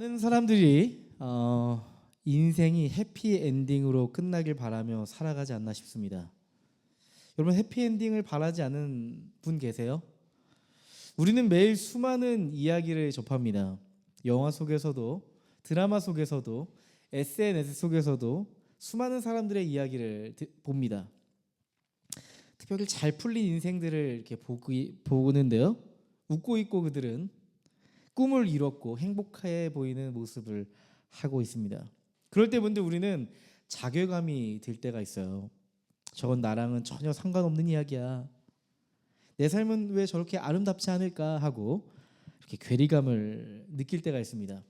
많은 사람들이 인생이 해피엔딩으로 끝나길 바라며 살아가지 않나 싶습니다. 여러분, 해피엔딩을 바라지 않은 분 계세요? 우리는 매일 수많은 이야기를 접합니다. 영화 속에서도, 드라마 속에서도, SNS 속에서도 수많은 사람들의 이야기를 봅니다. 특별히 잘 풀린 인생들을 이렇게 보는데요. 웃고 있고 그들은 꿈을 이뤘고 행복해 보이는 모습을 하고 있습니다. 그럴 때 근데 우리는 자괴감이 들 때가 있어요. 저건 나랑은 전혀 상관없는 이야기야. 내 삶은 왜 저렇게 아름답지 않을까 하고 이렇게 괴리감을 느낄 때가 있습니다.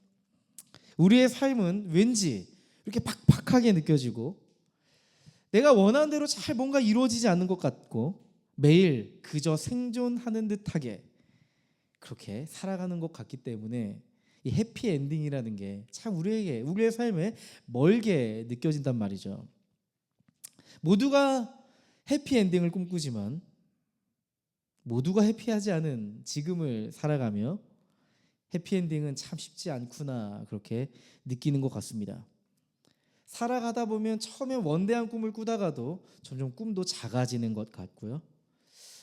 우리의 삶은 왠지 이렇게 팍팍하게 느껴지고 내가 원하는 대로 잘 뭔가 이루어지지 않는 것 같고 매일 그저 생존하는 듯하게 그렇게 살아가는 것 같기 때문에 이 해피엔딩이라는 게 참 우리의 삶에 멀게 느껴진단 말이죠. 모두가 해피엔딩을 꿈꾸지만 모두가 해피하지 않은 지금을 살아가며 해피엔딩은 참 쉽지 않구나 그렇게 느끼는 것 같습니다. 살아가다 보면 처음에 원대한 꿈을 꾸다가도 점점 꿈도 작아지는 것 같고요.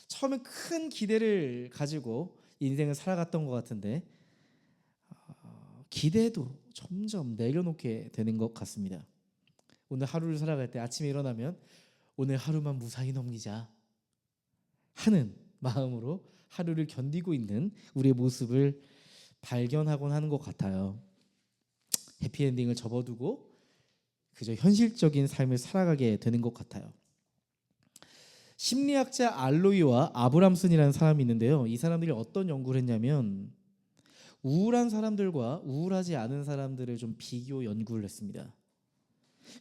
처음에 큰 기대를 가지고 인생을 살아갔던 것 같은데 기대도 점점 내려놓게 되는 것 같습니다. 오늘 하루를 살아갈 때 아침에 일어나면 오늘 하루만 무사히 넘기자 하는 마음으로 하루를 견디고 있는 우리의 모습을 발견하곤 하는 것 같아요. 해피엔딩을 접어두고 그저 현실적인 삶을 살아가게 되는 것 같아요. 심리학자 알로이와 아브람슨이라는 사람이 있는데요. 이 사람들이 어떤 연구를 했냐면 우울한 사람들과 우울하지 않은 사람들을 좀 비교 연구를 했습니다.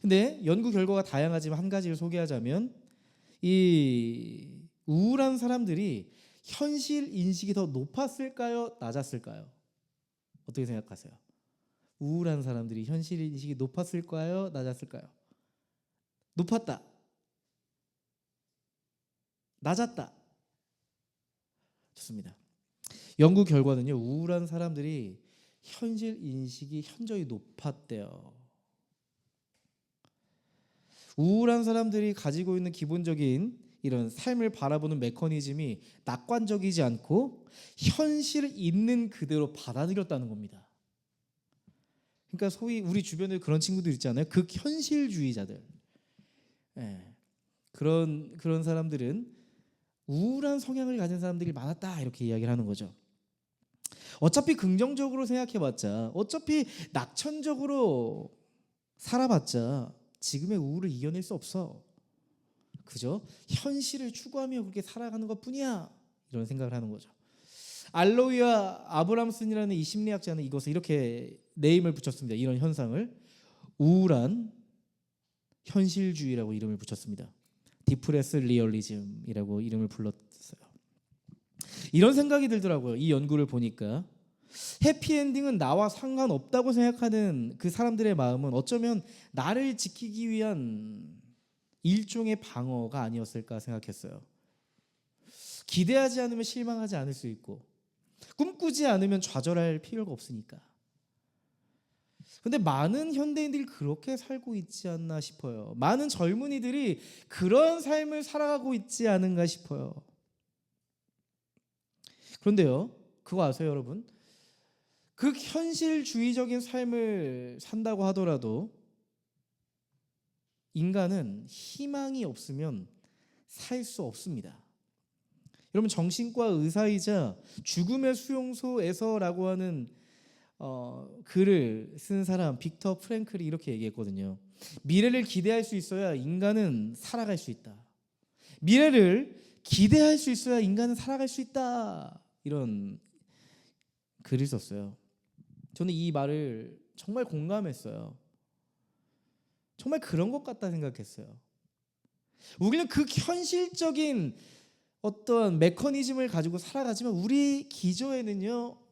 근데 연구 결과가 다양하지만 한 가지를 소개하자면 이 우울한 사람들이 현실 인식이 더 높았을까요? 낮았을까요? 어떻게 생각하세요? 우울한 사람들이 현실 인식이 높았을까요? 낮았을까요? 높았다. 낮았다. 좋습니다. 연구 결과는요, 우울한 사람들이 현실 인식이 현저히 높았대요. 우울한 사람들이 가지고 있는 기본적인 이런 삶을 바라보는 메커니즘이 낙관적이지 않고 현실을 있는 그대로 받아들였다는 겁니다. 그러니까 소위 우리 주변에 그런 친구들 있잖아요. 극현실주의자들. 그런 사람들은 우울한 성향을 가진 사람들이 많았다 이렇게 이야기를 하는 거죠. 어차피 긍정적으로 생각해봤자 어차피 낙천적으로 살아봤자 지금의 우울을 이겨낼 수 없어. 그저 현실을 추구하며 그렇게 살아가는 것뿐이야 이런 생각을 하는 거죠. 알로이와 아브람슨이라는 이 심리학자는 이것을 이렇게 네임을 붙였습니다. 이런 현상을 우울한 현실주의라고 이름을 붙였습니다. 디프레스 리얼리즘이라고 이름을 불렀어요. 이런 생각이 들더라고요. 이 연구를 보니까 해피엔딩은 나와 상관없다고 생각하는 그 사람들의 마음은 어쩌면 나를 지키기 위한 일종의 방어가 아니었을까 생각했어요. 기대하지 않으면 실망하지 않을 수 있고 꿈꾸지 않으면 좌절할 필요가 없으니까. 근데 많은 현대인들이 그렇게 살고 있지 않나 싶어요. 많은 젊은이들이 그런 삶을 살아가고 있지 않은가 싶어요. 그런데요, 그거 아세요, 여러분? 그 현실주의적인 삶을 산다고 하더라도 인간은 희망이 없으면 살 수 없습니다. 여러분, 정신과 의사이자 죽음의 수용소에서라고 하는 글을 쓴 사람 빅터 프랭클이 이렇게 얘기했거든요. 미래를 기대할 수 있어야 인간은 살아갈 수 있다. 미래를 기대할 수 있어야 인간은 살아갈 수 있다. 이런 글을 썼어요. 저는 이 말을 정말 공감했어요. 정말 그런 것 같다 생각했어요. 우리는 그 현실적인 어떤 메커니즘을 가지고 살아가지만 우리 기저에는요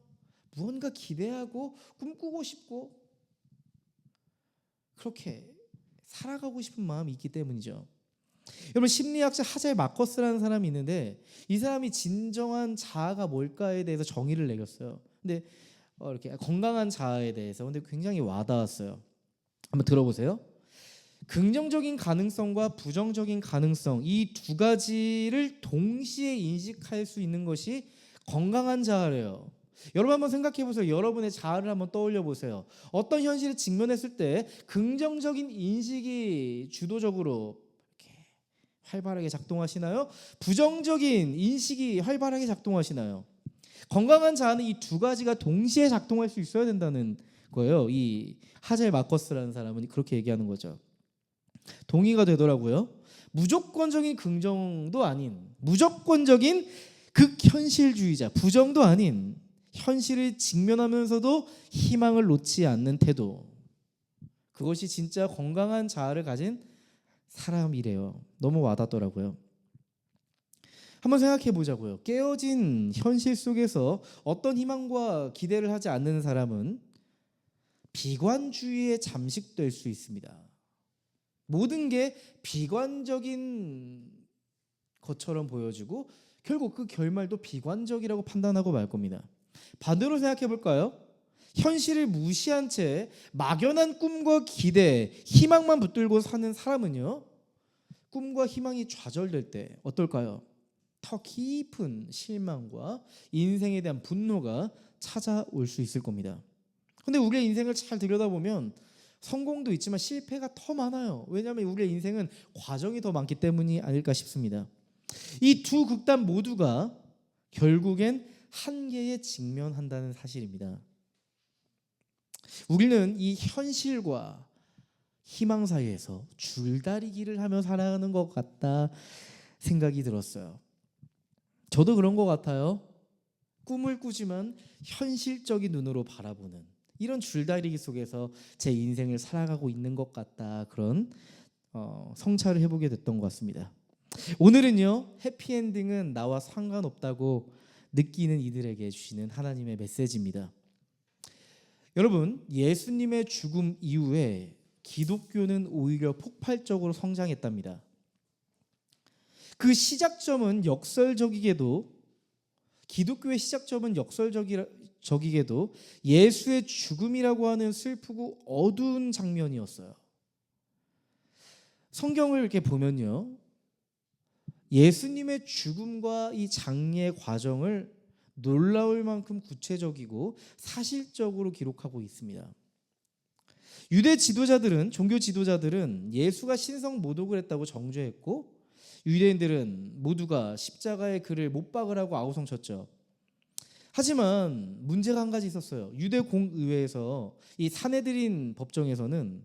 무언가 기대하고 꿈꾸고 싶고 그렇게 살아가고 싶은 마음이 있기 때문이죠. 여러분, 심리학자 하젤 마커스라는 사람이 있는데 이 사람이 진정한 자아가 뭘까에 대해서 정의를 내렸어요. 근데 이렇게 건강한 자아에 대해서 근데 굉장히 와닿았어요. 한번 들어보세요. 긍정적인 가능성과 부정적인 가능성 이 두 가지를 동시에 인식할 수 있는 것이 건강한 자아래요. 여러분 한번 생각해 보세요. 여러분의 자아를 한번 떠올려 보세요. 어떤 현실에 직면했을 때 긍정적인 인식이 주도적으로 이렇게 활발하게 작동하시나요? 부정적인 인식이 활발하게 작동하시나요? 건강한 자아는 이 두 가지가 동시에 작동할 수 있어야 된다는 거예요. 이 하젤 마커스라는 사람은 그렇게 얘기하는 거죠. 동의가 되더라고요. 무조건적인 긍정도 아닌 무조건적인 극현실주의자, 부정도 아닌 현실을 직면하면서도 희망을 놓지 않는 태도. 그것이 진짜 건강한 자아를 가진 사람이래요. 너무 와닿더라고요. 한번 생각해 보자고요. 깨어진 현실 속에서 어떤 희망과 기대를 하지 않는 사람은 비관주의에 잠식될 수 있습니다. 모든 게 비관적인 것처럼 보여지고 결국 그 결말도 비관적이라고 판단하고 말 겁니다. 반대로 생각해 볼까요? 현실을 무시한 채 막연한 꿈과 기대, 희망만 붙들고 사는 사람은요, 꿈과 희망이 좌절될 때 어떨까요? 더 깊은 실망과 인생에 대한 분노가 찾아올 수 있을 겁니다. 근데 우리의 인생을 잘 들여다보면 성공도 있지만 실패가 더 많아요. 왜냐하면 우리의 인생은 과정이 더 많기 때문이 아닐까 싶습니다. 이 두 극단 모두가 결국엔 한계에 직면한다는 사실입니다. 우리는 이 현실과 희망 사이에서 줄다리기를 하며 살아가는 것 같다 생각이 들었어요. 저도 그런 것 같아요. 꿈을 꾸지만 현실적인 눈으로 바라보는 이런 줄다리기 속에서 제 인생을 살아가고 있는 것 같다. 그런 성찰을 해보게 됐던 것 같습니다. 오늘은요, 해피엔딩은 나와 상관없다고 느끼는 이들에게 주시는 하나님의 메시지입니다. 여러분, 예수님의 죽음 이후에 기독교는 오히려 폭발적으로 성장했답니다. 그 시작점은 역설적이게도 기독교의 시작점은 역설적이게도 예수의 죽음이라고 하는 슬프고 어두운 장면이었어요. 성경을 이렇게 보면요, 예수님의 죽음과 이 장례 과정을 놀라울 만큼 구체적이고 사실적으로 기록하고 있습니다. 유대 지도자들은 종교 지도자들은 예수가 신성 모독을 했다고 정죄했고 유대인들은 모두가 십자가에 그를 못 박으라고 아우성쳤죠. 하지만 문제가 한 가지 있었어요. 유대 공의회에서 이 사내들인 법정에서는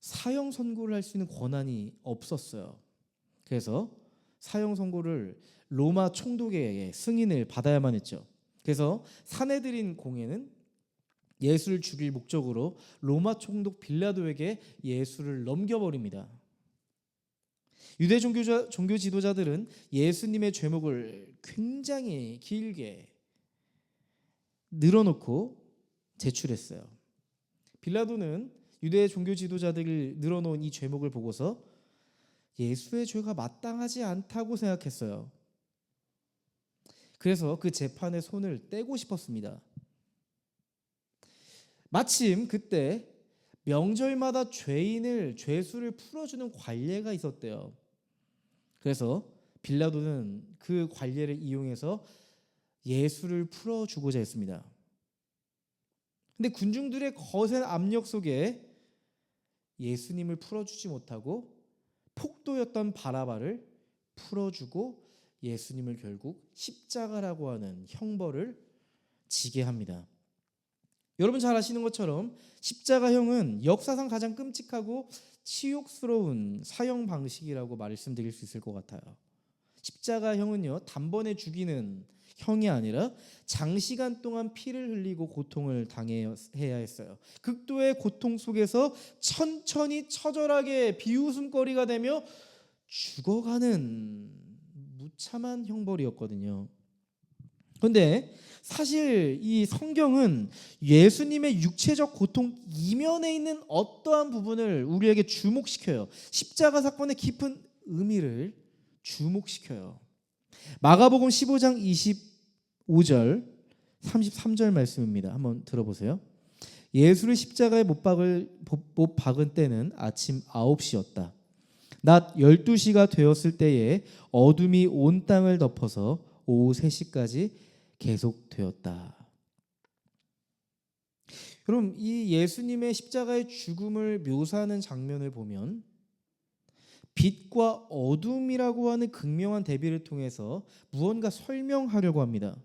사형 선고를 할 수 있는 권한이 없었어요. 그래서 사형 선고를 로마 총독의 승인을 받아야만 했죠. 그래서 사내들인 공회는 예수를 죽일 목적으로 로마 총독 빌라도에게 예수를 넘겨버립니다. 유대 종교 지도자들은 예수님의 죄목을 굉장히 길게 늘어놓고 제출했어요. 빌라도는 유대 종교 지도자들이 늘어놓은 이 죄목을 보고서 예수의 죄가 마땅하지 않다고 생각했어요. 그래서 그 재판의 손을 떼고 싶었습니다. 마침 그때 명절마다 죄수를 풀어주는 관례가 있었대요. 그래서 빌라도는 그 관례를 이용해서 예수를 풀어주고자 했습니다. 근데 군중들의 거센 압력 속에 예수님을 풀어주지 못하고 폭도였던 바라바를 풀어주고 예수님을 결국 십자가라고 하는 형벌을 지게 합니다. 여러분 잘 아시는 것처럼 십자가형은 역사상 가장 끔찍하고 치욕스러운 사형 방식이라고 말씀드릴 수 있을 것 같아요. 십자가형은요, 단번에 죽이는 형이 아니라 장시간 동안 피를 흘리고 고통을 당해야 했어요. 극도의 고통 속에서 천천히 처절하게 비웃음거리가 되며 죽어가는 무참한 형벌이었거든요. 그런데 사실 이 성경은 예수님의 육체적 고통 이면에 있는 어떠한 부분을 우리에게 주목시켜요. 십자가 사건의 깊은 의미를 주목시켜요. 마가복음 15장 25절 33절 말씀입니다. 한번 들어보세요. 예수를 십자가에 못 박은 때는 아침 9시였다. 낮 12시가 되었을 때에 어둠이 온 땅을 덮어서 오후 3시까지 계속되었다. 여러분, 이 예수님의 십자가의 죽음을 묘사하는 장면을 보면 빛과 어둠이라고 하는 극명한 대비를 통해서 무언가 설명하려고 합니다.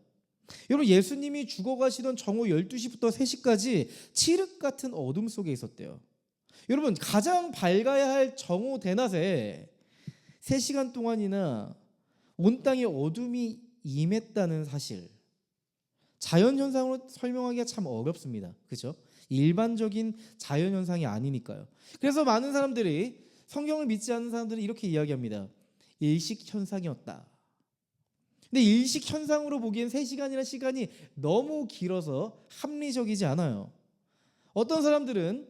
여러분, 예수님이 죽어가시던 정오 12시부터 3시까지 칠흑 같은 어둠 속에 있었대요. 여러분, 가장 밝아야 할 정오 대낮에 3시간 동안이나 온 땅에 어둠이 임했다는 사실, 자연현상으로 설명하기가 참 어렵습니다. 그렇죠? 일반적인 자연현상이 아니니까요. 그래서 많은 사람들이, 성경을 믿지 않는 사람들은 이렇게 이야기합니다. 일식현상이었다. 근데 일식현상으로 보기엔 3시간이라는 시간이 너무 길어서 합리적이지 않아요. 어떤 사람들은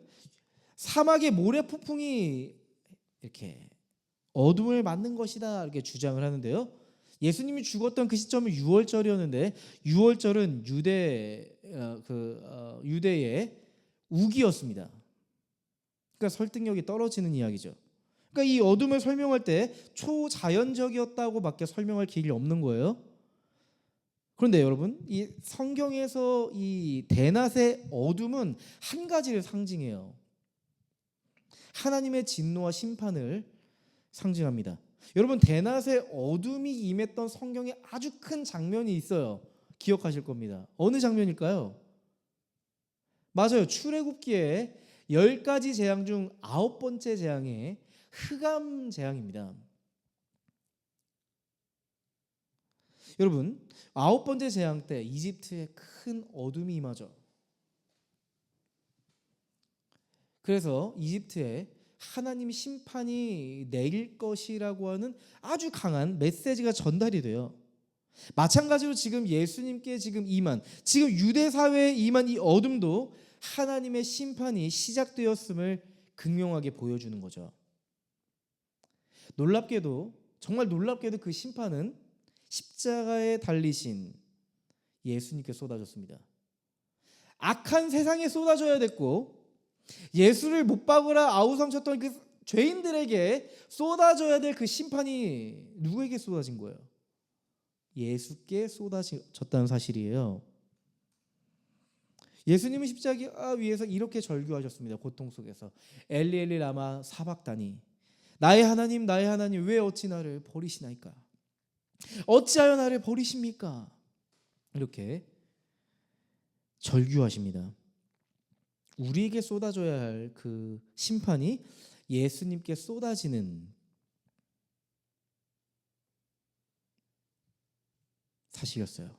사막의 모래 폭풍이 이렇게 어둠을 맞는 것이다 이렇게 주장을 하는데요. 예수님이 죽었던 그 시점은 6월절이었는데 6월절은 유대의 우기였습니다. 그러니까 설득력이 떨어지는 이야기죠. 그러니까 이 어둠을 설명할 때 초자연적이었다고밖에 설명할 길이 없는 거예요. 그런데 여러분, 이 성경에서 이 대낮의 어둠은 한 가지를 상징해요. 하나님의 진노와 심판을 상징합니다. 여러분, 대낮에 어둠이 임했던 성경에 아주 큰 장면이 있어요. 기억하실 겁니다. 어느 장면일까요? 맞아요. 출애굽기에 10가지 재앙 중 9번째 재앙이 흑암 재앙입니다. 여러분, 9번째 재앙 때 이집트에 큰 어둠이 임하죠. 그래서 이집트에 하나님의 심판이 내릴 것이라고 하는 아주 강한 메시지가 전달이 돼요. 마찬가지로 지금 예수님께 지금 유대 사회에 임한 이 어둠도 하나님의 심판이 시작되었음을 극명하게 보여주는 거죠. 정말 놀랍게도 그 심판은 십자가에 달리신 예수님께 쏟아졌습니다. 악한 세상에 쏟아져야 됐고, 예수를 못 박으라 아우성쳤던 그 죄인들에게 쏟아져야 될 그 심판이 누구에게 쏟아진 거예요? 예수께 쏟아졌다는 사실이에요. 예수님은 십자가 위에서 이렇게 절규하셨습니다. 고통 속에서 엘리 엘리 라마 사박다니, 나의 하나님 왜 어찌 나를 버리시나이까? 어찌하여 나를 버리십니까? 이렇게 절규하십니다. 우리에게 쏟아져야 할 그 심판이 예수님께 쏟아지는 사실이었어요.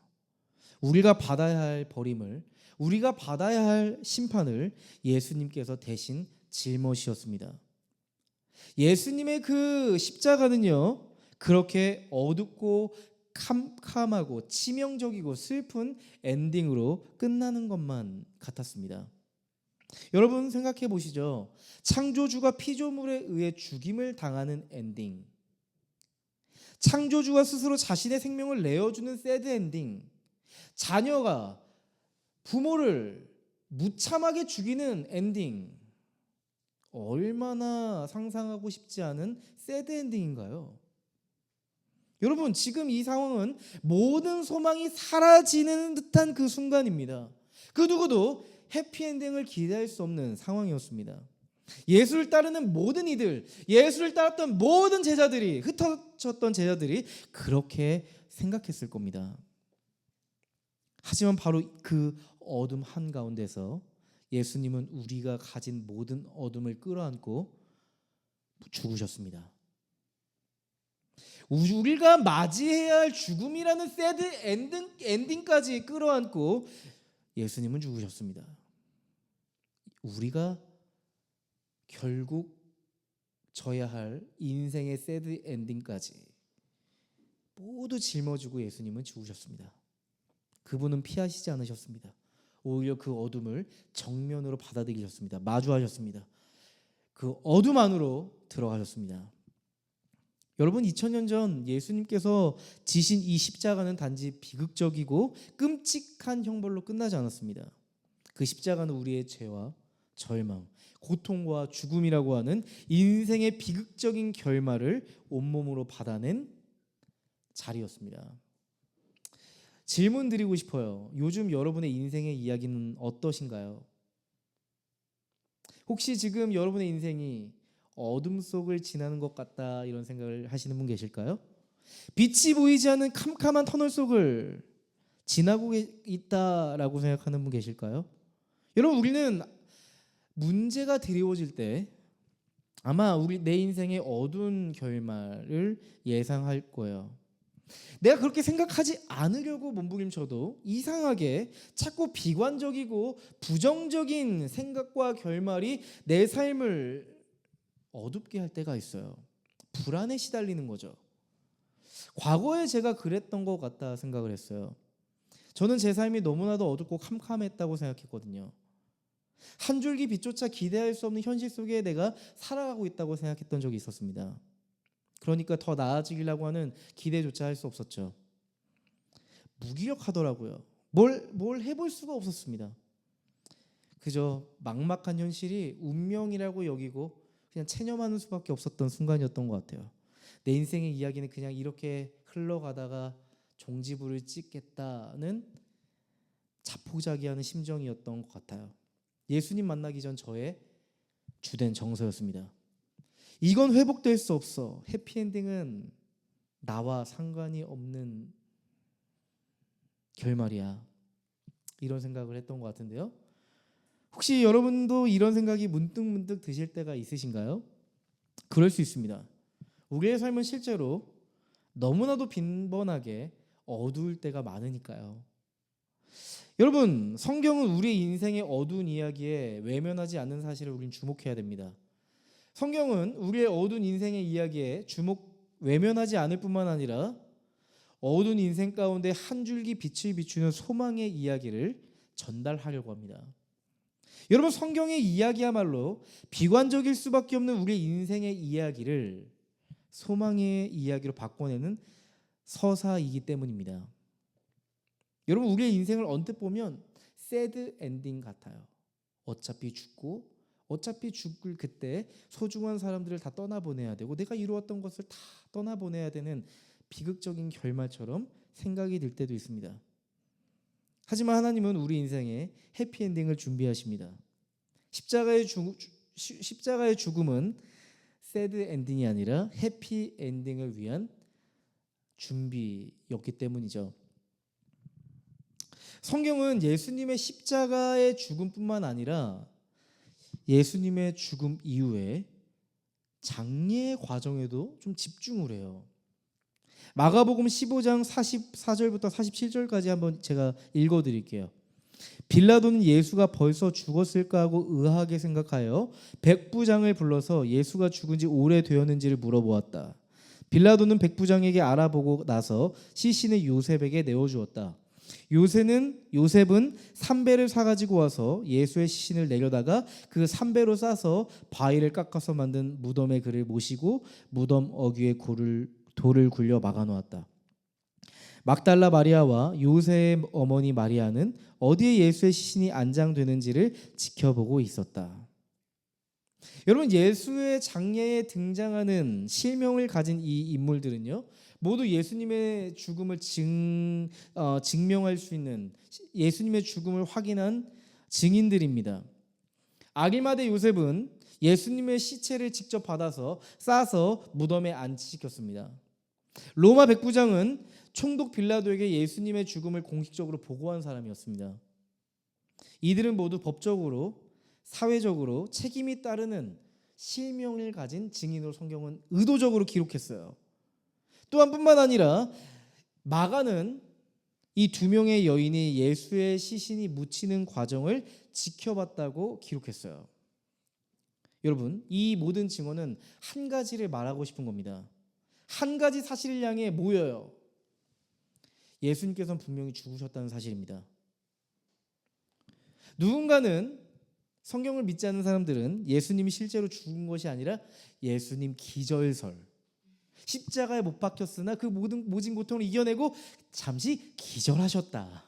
우리가 받아야 할 버림을, 우리가 받아야 할 심판을 예수님께서 대신 짊어지셨습니다. 예수님의 그 십자가는요, 그렇게 어둡고 캄캄하고 치명적이고 슬픈 엔딩으로 끝나는 것만 같았습니다. 여러분 생각해 보시죠. 창조주가 피조물에 의해 죽임을 당하는 엔딩, 창조주가 스스로 자신의 생명을 내어주는 새드 엔딩, 자녀가 부모를 무참하게 죽이는 엔딩, 얼마나 상상하고 싶지 않은 새드 엔딩인가요? 여러분, 지금 이 상황은 모든 소망이 사라지는 듯한 그 순간입니다. 그 누구도 해피엔딩을 기대할 수 없는 상황이었습니다. 예수를 따르는 모든 이들, 예수를 따랐던 모든 제자들이, 흩어졌던 제자들이 그렇게 생각했을 겁니다. 하지만 바로 그 어둠 한가운데서 예수님은 우리가 가진 모든 어둠을 끌어안고 죽으셨습니다. 우리가 맞이해야 할 죽음이라는 새드 엔딩까지 끌어안고 예수님은 죽으셨습니다. 우리가 결국 져야 할 인생의 새드 엔딩까지 모두 짊어지고 예수님은 죽으셨습니다. 그분은 피하시지 않으셨습니다. 오히려 그 어둠을 정면으로 받아들이셨습니다. 마주하셨습니다. 그 어둠 안으로 들어가셨습니다. 여러분 2000년 전 예수님께서 지신 이 십자가는 단지 비극적이고 끔찍한 형벌로 끝나지 않았습니다. 그 십자가는 우리의 죄와 절망, 고통과 죽음이라고 하는 인생의 비극적인 결말을 온몸으로 받아낸 자리였습니다. 질문 드리고 싶어요. 요즘 여러분의 인생의 이야기는 어떠신가요? 혹시 지금 여러분의 인생이 어둠 속을 지나는 것 같다 이런 생각을 하시는 분 계실까요? 빛이 보이지 않는 캄캄한 터널 속을 지나고 있다라고 생각하는 분 계실까요? 여러분 우리는 문제가 드리워질 때 아마 내 인생의 어두운 결말을 예상할 거예요. 내가 그렇게 생각하지 않으려고 몸부림쳐도 이상하게 자꾸 비관적이고 부정적인 생각과 결말이 내 삶을 어둡게 할 때가 있어요. 불안에 시달리는 거죠. 과거에 제가 그랬던 것 같다 생각을 했어요. 저는 제 삶이 너무나도 어둡고 캄캄했다고 생각했거든요. 한 줄기 빛조차 기대할 수 없는 현실 속에 내가 살아가고 있다고 생각했던 적이 있었습니다. 그러니까 더 나아지려고 하는 기대조차 할 수 없었죠. 무기력하더라고요. 뭘 해볼 수가 없었습니다. 그저 막막한 현실이 운명이라고 여기고 그냥 체념하는 수밖에 없었던 순간이었던 것 같아요. 내 인생의 이야기는 그냥 이렇게 흘러가다가 종지부를 찍겠다는 자포자기하는 심정이었던 것 같아요. 예수님 만나기 전 저의 주된 정서였습니다. 이건 회복될 수 없어. 해피엔딩은 나와 상관이 없는 결말이야. 이런 생각을 했던 것 같은데요. 혹시 여러분도 이런 생각이 문득문득 드실 때가 있으신가요? 그럴 수 있습니다. 우리의 삶은 실제로 너무나도 빈번하게 어두울 때가 많으니까요. 여러분, 성경은 우리 인생의 어두운 이야기에 외면하지 않는 사실을 우린 주목해야 됩니다. 성경은 우리의 어두운 인생의 이야기에 외면하지 않을 뿐만 아니라 어두운 인생 가운데 한 줄기 빛을 비추는 소망의 이야기를 전달하려고 합니다. 여러분, 성경의 이야기야말로 비관적일 수밖에 없는 우리의 인생의 이야기를 소망의 이야기로 바꿔내는 서사이기 때문입니다. 여러분, 우리의 인생을 언뜻 보면 새드 엔딩 같아요. 어차피 죽을 그때 소중한 사람들을 다 떠나보내야 되고 내가 이루었던 것을 다 떠나보내야 되는 비극적인 결말처럼 생각이 들 때도 있습니다. 하지만 하나님은 우리 인생에 해피엔딩을 준비하십니다. 십자가의 죽음은 새드 엔딩이 아니라 해피엔딩을 위한 준비였기 때문이죠. 성경은 예수님의 십자가의 죽음뿐만 아니라 예수님의 죽음 이후에 장례의 과정에도 좀 집중을 해요. 마가복음 15장 44절부터 47절까지 한번 제가 읽어드릴게요. 빌라도는 예수가 벌써 죽었을까 하고 의아하게 생각하여 백부장을 불러서 예수가 죽은 지 오래되었는지를 물어보았다. 빌라도는 백부장에게 알아보고 나서 시신을 요셉에게 내어주었다. 요셉은 삼배를 사가지고 와서 예수의 시신을 내려다가 그 삼배로 싸서 바위를 깎아서 만든 무덤에 그를 모시고 무덤 어귀에 돌을 굴려 막아놓았다. 막달라 마리아와 요셉의 어머니 마리아는 어디에 예수의 시신이 안장되는지를 지켜보고 있었다. 여러분, 예수의 장례에 등장하는 실명을 가진 이 인물들은요, 모두 예수님의 죽음을 증명할 수 있는, 예수님의 죽음을 확인한 증인들입니다. 아리마대 요셉은 예수님의 시체를 직접 받아서 싸서 무덤에 안치시켰습니다. 로마 백부장은 총독 빌라도에게 예수님의 죽음을 공식적으로 보고한 사람이었습니다. 이들은 모두 법적으로, 사회적으로 책임이 따르는 실명을 가진 증인으로 성경은 의도적으로 기록했어요. 또한 뿐만 아니라 마가는 이 두 명의 여인이 예수의 시신이 묻히는 과정을 지켜봤다고 기록했어요. 여러분, 이 모든 증언은 한 가지를 말하고 싶은 겁니다. 한 가지 사실을 향해 모여요. 예수님께서는 분명히 죽으셨다는 사실입니다. 누군가는, 성경을 믿지 않는 사람들은 예수님이 실제로 죽은 것이 아니라 예수님 기절설, 십자가에 못 박혔으나 그 모진 고통을 이겨내고 잠시 기절하셨다.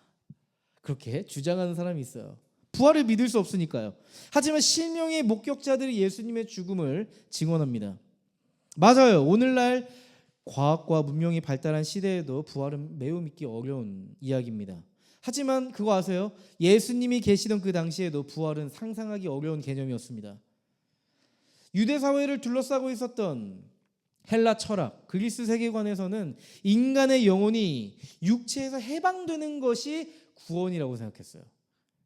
그렇게 주장하는 사람이 있어요. 부활을 믿을 수 없으니까요. 하지만 실명의 목격자들이 예수님의 죽음을 증언합니다. 맞아요. 오늘날 과학과 문명이 발달한 시대에도 부활은 매우 믿기 어려운 이야기입니다. 하지만 그거 아세요? 예수님이 계시던 그 당시에도 부활은 상상하기 어려운 개념이었습니다. 유대 사회를 둘러싸고 있었던 헬라 철학, 그리스 세계관에서는 인간의 영혼이 육체에서 해방되는 것이 구원이라고 생각했어요.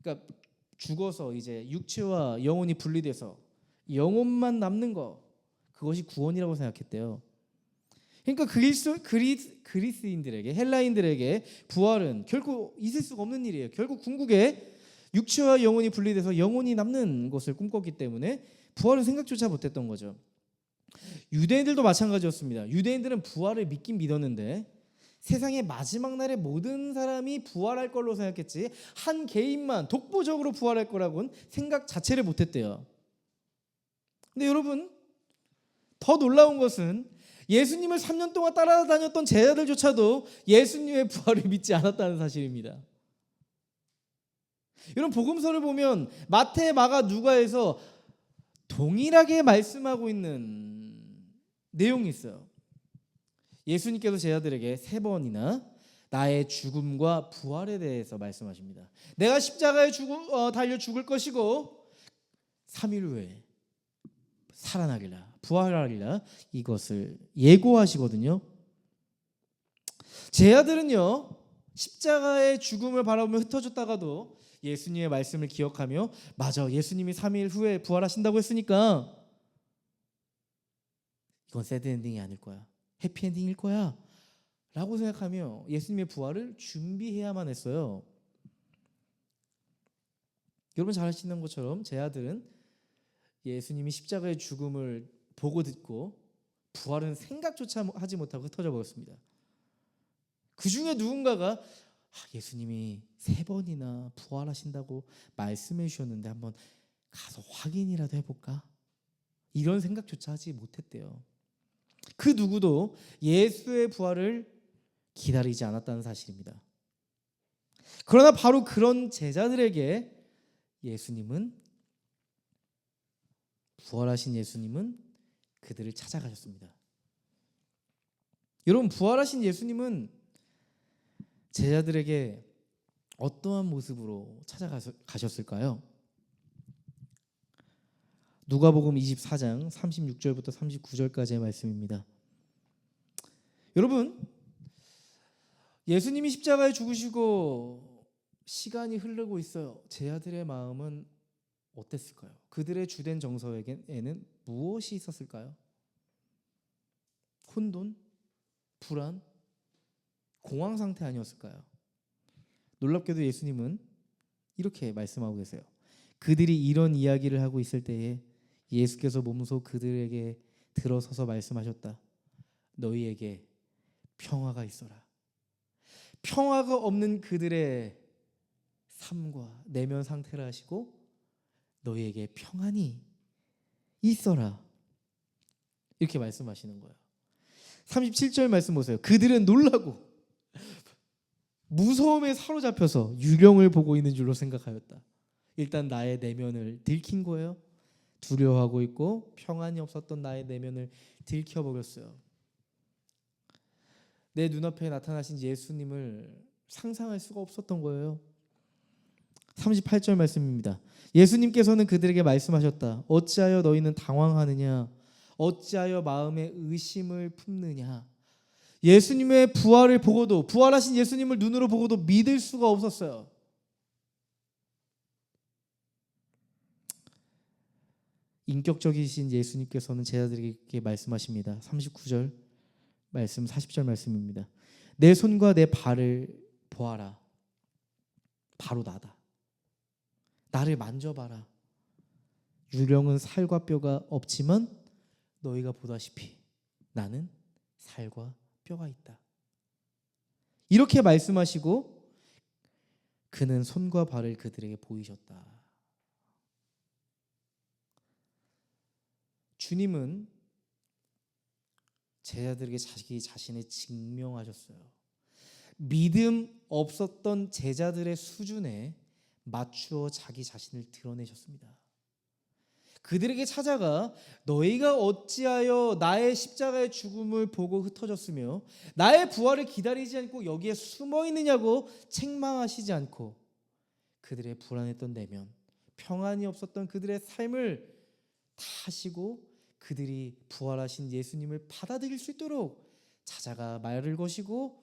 그러니까 죽어서 이제 육체와 영혼이 분리돼서 영혼만 남는 거, 그것이 구원이라고 생각했대요. 그러니까 그리스인들에게, 헬라인들에게 부활은 결코 있을 수가 없는 일이에요. 결국 궁극에 육체와 영혼이 분리돼서 영혼이 남는 것을 꿈꿨기 때문에 부활은 생각조차 못했던 거죠. 유대인들도 마찬가지였습니다. 유대인들은 부활을 믿긴 믿었는데 세상의 마지막 날에 모든 사람이 부활할 걸로 생각했지 한 개인만 독보적으로 부활할 거라고는 생각 자체를 못했대요. 근데 여러분, 더 놀라운 것은 예수님을 3년 동안 따라다녔던 제자들조차도 예수님의 부활을 믿지 않았다는 사실입니다. 이런 복음서를 보면 마태, 마가, 누가에서 동일하게 말씀하고 있는 내용이 있어요. 예수님께서 제자들에게 3번이나 나의 죽음과 부활에 대해서 말씀하십니다. 내가 십자가에 달려 죽을 것이고 3일 후에 살아나리라, 부활하리라, 이것을 예고하시거든요. 제자들은요, 십자가의 죽음을 바라보며 흩어졌다가도 예수님의 말씀을 기억하며 맞아, 예수님이 3일 후에 부활하신다고 했으니까 이건 새드엔딩이 아닐 거야, 해피엔딩일 거야 라고 생각하며 예수님의 부활을 준비해야만 했어요. 여러분 잘 아시는 것처럼 제 아들은 예수님이 십자가의 죽음을 보고 듣고 부활은 생각조차 하지 못하고 흩어져 버렸습니다. 그 중에 누군가가 예수님이 3번이나 부활하신다고 말씀해 주셨는데 한번 가서 확인이라도 해볼까? 이런 생각조차 하지 못했대요. 그 누구도 예수의 부활을 기다리지 않았다는 사실입니다. 그러나 바로 그런 제자들에게 부활하신 예수님은 그들을 찾아가셨습니다. 여러분, 부활하신 예수님은 제자들에게 어떠한 모습으로 찾아가셨을까요? 누가복음 24장 36절부터 39절까지의 말씀입니다. 여러분, 예수님이 십자가에 죽으시고 시간이 흐르고 있어요. 제자들의 마음은 어땠을까요? 그들의 주된 정서에는 무엇이 있었을까요? 혼돈? 불안? 공황 상태 아니었을까요? 놀랍게도 예수님은 이렇게 말씀하고 계세요. 그들이 이런 이야기를 하고 있을 때에 예수께서 몸소 그들에게 들어서서 말씀하셨다. 너희에게 평화가 있어라. 평화가 없는 그들의 삶과 내면 상태를 하시고 너희에게 평안이 있어라. 이렇게 말씀하시는 거예요. 37절 말씀 보세요. 그들은 놀라고 무서움에 사로잡혀서 유령을 보고 있는 줄로 생각하였다. 일단 나의 내면을 들킨 거예요. 두려워하고 있고 평안이 없었던 나의 내면을 들켜버렸어요. 내 눈앞에 나타나신 예수님을 상상할 수가 없었던 거예요. 38절 말씀입니다. 예수님께서는 그들에게 말씀하셨다. 어찌하여 너희는 당황하느냐? 어찌하여 마음에 의심을 품느냐? 예수님의 부활을 보고도, 부활하신 예수님을 눈으로 보고도 믿을 수가 없었어요. 인격적이신 예수님께서는 제자들에게 말씀하십니다. 39절 말씀, 40절 말씀입니다. 내 손과 내 발을 보아라. 바로 나다. 나를 만져봐라. 유령은 살과 뼈가 없지만 너희가 보다시피 나는 살과 뼈가 있다. 이렇게 말씀하시고 그는 손과 발을 그들에게 보이셨다. 주님은 제자들에게 자기 자신을 증명하셨어요. 믿음 없었던 제자들의 수준에 맞추어 자기 자신을 드러내셨습니다. 그들에게 찾아가 너희가 어찌하여 나의 십자가의 죽음을 보고 흩어졌으며 나의 부활을 기다리지 않고 여기에 숨어 있느냐고 책망하시지 않고 그들의 불안했던 내면, 평안이 없었던 그들의 삶을 다 하시고 그들이 부활하신 예수님을 받아들일 수 있도록 찾아가 말을 거시고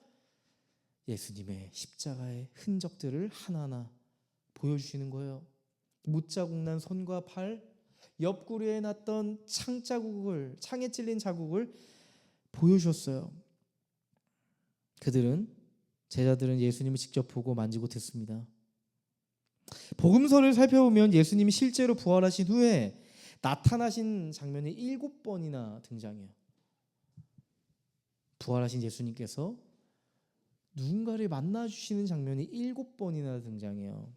예수님의 십자가의 흔적들을 하나하나 보여주시는 거예요. 못자국 난 손과 팔, 옆구리에 났던 창에 찔린 자국을 보여주셨어요. 제자들은 예수님을 직접 보고 만지고 듣습니다. 복음서를 살펴보면 예수님이 실제로 부활하신 후에 나타나신 장면이 7번이나 등장해요. 부활하신 예수님께서 누군가를 만나주시는 장면이 7번이나 등장해요.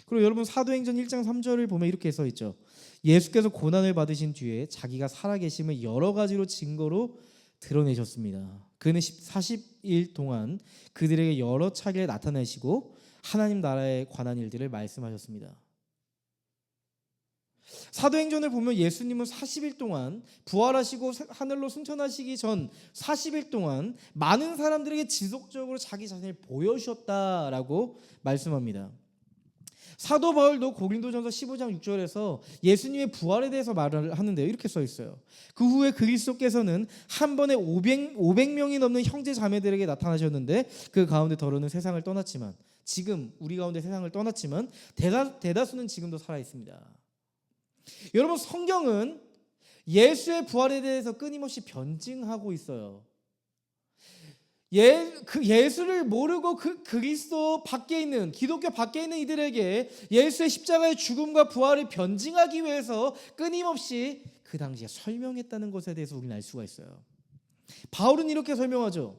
그리고 여러분 사도행전 1장 3절을 보면 이렇게 써있죠. 예수께서 고난을 받으신 뒤에 자기가 살아계심을 여러 가지로 증거로 드러내셨습니다. 그는 40일 동안 그들에게 여러 차례 나타내시고 하나님 나라에 관한 일들을 말씀하셨습니다. 사도행전을 보면 예수님은 40일 동안 부활하시고 하늘로 승천하시기 전 40일 동안 많은 사람들에게 지속적으로 자기 자신을 보여주셨다라고 말씀합니다. 사도 바울도 고린도전서 15장 6절에서 예수님의 부활에 대해서 말을 하는데요. 이렇게 써 있어요. 그 후에 그리스도께서는 한 번에 500명이 넘는 형제 자매들에게 나타나셨는데 그 가운데 더러는 세상을 떠났지만 지금 우리 가운데 세상을 떠났지만 대다수는 지금도 살아 있습니다. 여러분 성경은 예수의 부활에 대해서 끊임없이 변증하고 있어요. 예수를 모르고 그리스도 밖에 있는 기독교 밖에 있는 이들에게 예수의 십자가의 죽음과 부활을 변증하기 위해서 끊임없이 그 당시에 설명했다는 것에 대해서 우리는 알 수가 있어요. 바울은 이렇게 설명하죠.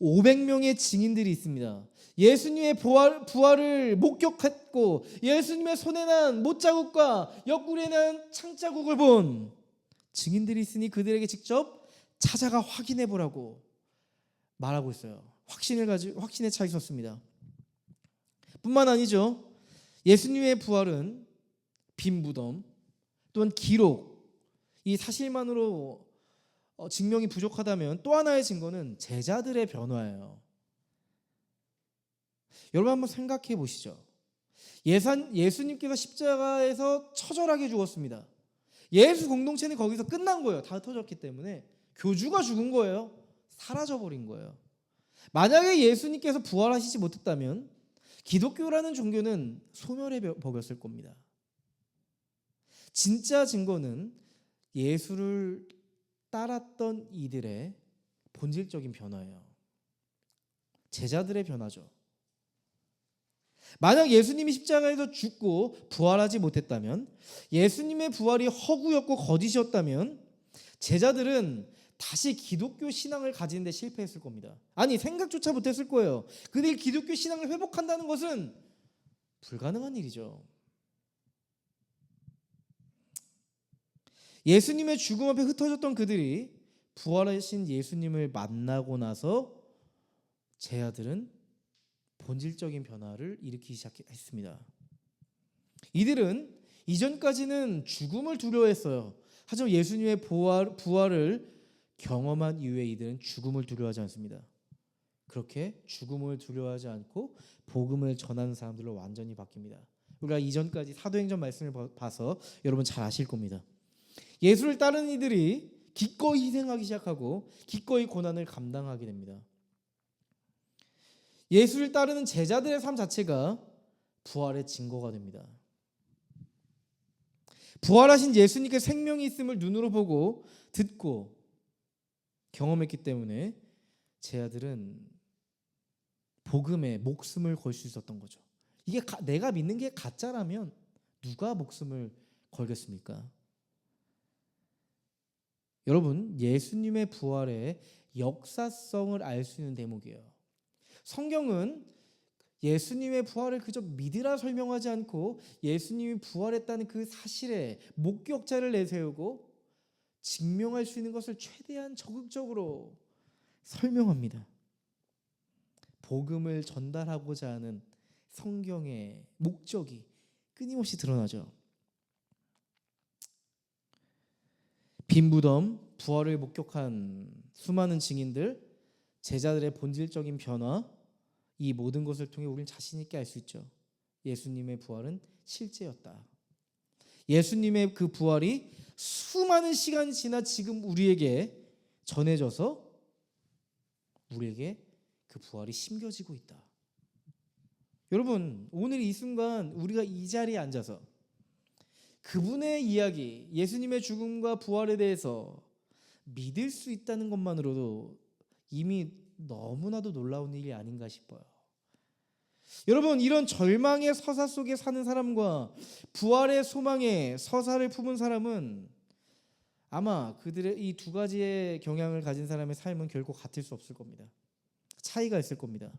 500명의 증인들이 있습니다. 예수님의 부활을 목격했고 예수님의 손에 난 못자국과 옆구리에 난 창자국을 본 증인들이 있으니 그들에게 직접 찾아가 확인해 보라고 말하고 있어요. 확신에 차 있었습니다. 뿐만 아니죠. 예수님의 부활은 빈 무덤 또한 기록 이 사실만으로 증명이 부족하다면 또 하나의 증거는 제자들의 변화예요. 여러분 한번 생각해 보시죠. 예수님께서 십자가에서 처절하게 죽었습니다. 예수 공동체는 거기서 끝난 거예요. 다 흩어졌기 때문에 교주가 죽은 거예요. 사라져버린 거예요. 만약에 예수님께서 부활하시지 못했다면 기독교라는 종교는 소멸해 버렸을 겁니다. 진짜 증거는 예수를 따랐던 이들의 본질적인 변화예요. 제자들의 변화죠. 만약 예수님이 십자가에서 죽고 부활하지 못했다면, 예수님의 부활이 허구였고 거짓이었다면 제자들은 다시 기독교 신앙을 가지는 데 실패했을 겁니다. 아니 생각조차 못했을 거예요. 그들이 기독교 신앙을 회복한다는 것은 불가능한 일이죠. 예수님의 죽음 앞에 흩어졌던 그들이 부활하신 예수님을 만나고 나서 제자들은 본질적인 변화를 일으키기 시작했습니다. 이들은 이전까지는 죽음을 두려워했어요. 하지만 예수님의 부활을 경험한 이후에 이들은 죽음을 두려워하지 않습니다. 그렇게 죽음을 두려워하지 않고 복음을 전하는 사람들로 완전히 바뀝니다. 우리가 이전까지 사도행전 말씀을 봐서 여러분 잘 아실 겁니다. 예수를 따르는 이들이 기꺼이 희생하기 시작하고 기꺼이 고난을 감당하게 됩니다. 예수를 따르는 제자들의 삶 자체가 부활의 증거가 됩니다. 부활하신 예수님께 생명이 있음을 눈으로 보고 듣고 경험했기 때문에 제자들은 복음에 목숨을 걸 수 있었던 거죠. 이게 내가 믿는 게 가짜라면 누가 목숨을 걸겠습니까? 여러분, 예수님의 부활의 역사성을 알 수 있는 대목이에요. 성경은 예수님의 부활을 그저 믿으라 설명하지 않고 예수님이 부활했다는 그 사실에 목격자를 내세우고 증명할 수 있는 것을 최대한 적극적으로 설명합니다. 복음을 전달하고자 하는 성경의 목적이 끊임없이 드러나죠. 빈무덤, 부활을 목격한 수많은 증인들, 제자들의 본질적인 변화, 이 모든 것을 통해 우리는 자신 있게 알 수 있죠. 예수님의 부활은 실제였다. 예수님의 그 부활이 수많은 시간이 지나 지금 우리에게 전해져서 우리에게 그 부활이 심겨지고 있다. 여러분, 오늘 이 순간 우리가 이 자리에 앉아서 그분의 이야기, 예수님의 죽음과 부활에 대해서 믿을 수 있다는 것만으로도 이미 너무나도 놀라운 일이 아닌가 싶어요. 여러분, 이런 절망의 서사 속에 사는 사람과 부활의 소망의 서사를 품은 사람은 아마 그들의 이 두 가지의 경향을 가진 사람의 삶은 결코 같을 수 없을 겁니다. 차이가 있을 겁니다.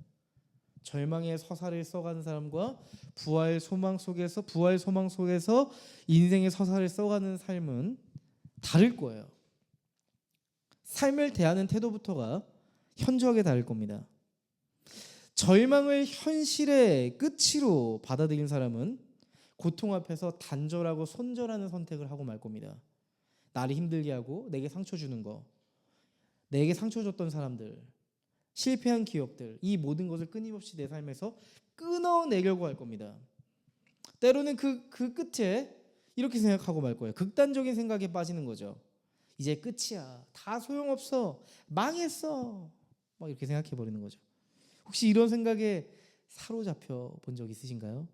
절망의 서사를 써가는 사람과 부활 소망 속에서 인생의 서사를 써가는 삶은 다를 거예요. 삶을 대하는 태도부터가 현저하게 다를 겁니다. 절망을 현실의 끝으로 받아들인 사람은 고통 앞에서 단절하고 손절하는 선택을 하고 말 겁니다. 나를 힘들게 하고 내게 상처 주는 거, 내게 상처 줬던 사람들, 실패한 기억들, 이 모든 것을 끊임없이 내 삶에서 끊어내려고 할 겁니다. 때로는 그 끝에 이렇게 생각하고 말 거예요. 극단적인 생각에 빠지는 거죠. 이제 끝이야. 다 소용없어. 망했어. 막 이렇게 생각해 버리는 거죠. 혹시 이런 생각에 사로잡혀 본 적 있으신가요?